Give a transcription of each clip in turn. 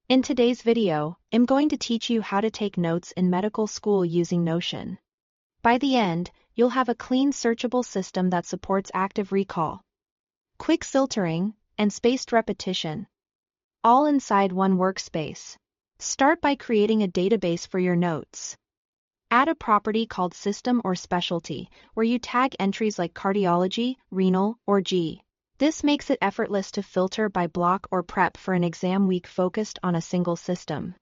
In today's video, I'm going to teach you how to take notes in medical school using Notion. By the end, you'll have a clean searchable system that supports active recall, quick filtering, and spaced repetition, all inside one workspace. Start by creating a database for your notes. Add a property called System or Specialty, where you tag entries like cardiology, renal, or G. This makes it effortless to filter by block or prep for an exam week focused on a single system.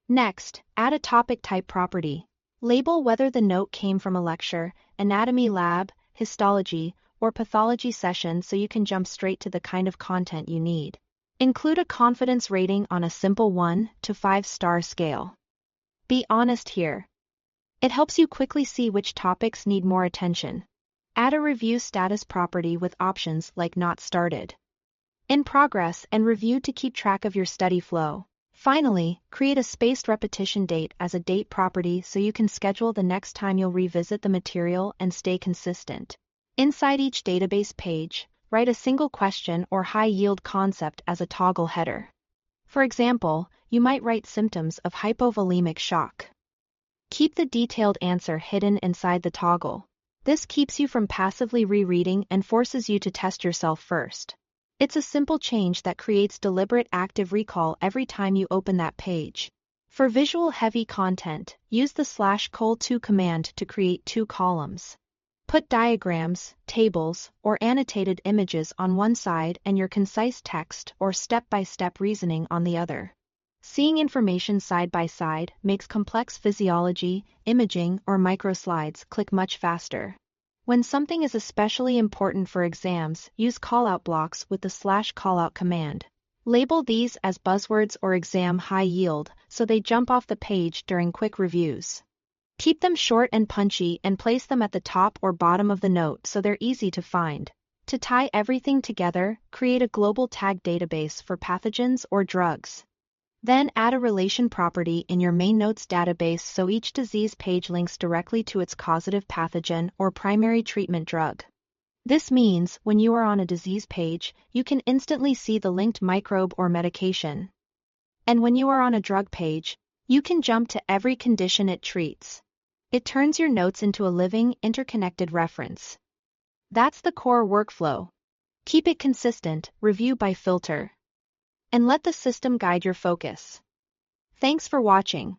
Next, add a topic type property. Label whether the note came from a lecture, anatomy lab, histology, or pathology session so you can jump straight to the kind of content you need. Include a confidence rating on a simple 1 to 5-star scale. Be honest here. It helps you quickly see which topics need more attention. Add a review status property with options like not started, in progress, and review to keep track of your study flow. Finally, create a spaced repetition date as a date property so you can schedule the next time you'll revisit the material and stay consistent. Inside each database page, write a single question or high-yield concept as a toggle header. For example, you might write symptoms of hypovolemic shock. Keep the detailed answer hidden inside the toggle. This keeps you from passively rereading and forces you to test yourself first. It's a simple change that creates deliberate active recall every time you open that page. For visual-heavy content, use the /col2 command to create 2 columns. Put diagrams, tables, or annotated images on one side and your concise text or step-by-step reasoning on the other. Seeing information side by side makes complex physiology, imaging, or microslides click much faster. When something is especially important for exams, use callout blocks with the /callout command. Label these as buzzwords or exam high yield so they jump off the page during quick reviews. Keep them short and punchy and place them at the top or bottom of the note so they're easy to find. To tie everything together, create a global tag database for pathogens or drugs. Then add a relation property in your main notes database so each disease page links directly to its causative pathogen or primary treatment drug. This means when you are on a disease page, you can instantly see the linked microbe or medication. And when you are on a drug page, you can jump to every condition it treats. It turns your notes into a living, interconnected reference. That's the core workflow. Keep it consistent, review by filter, and let the system guide your focus. Thanks for watching.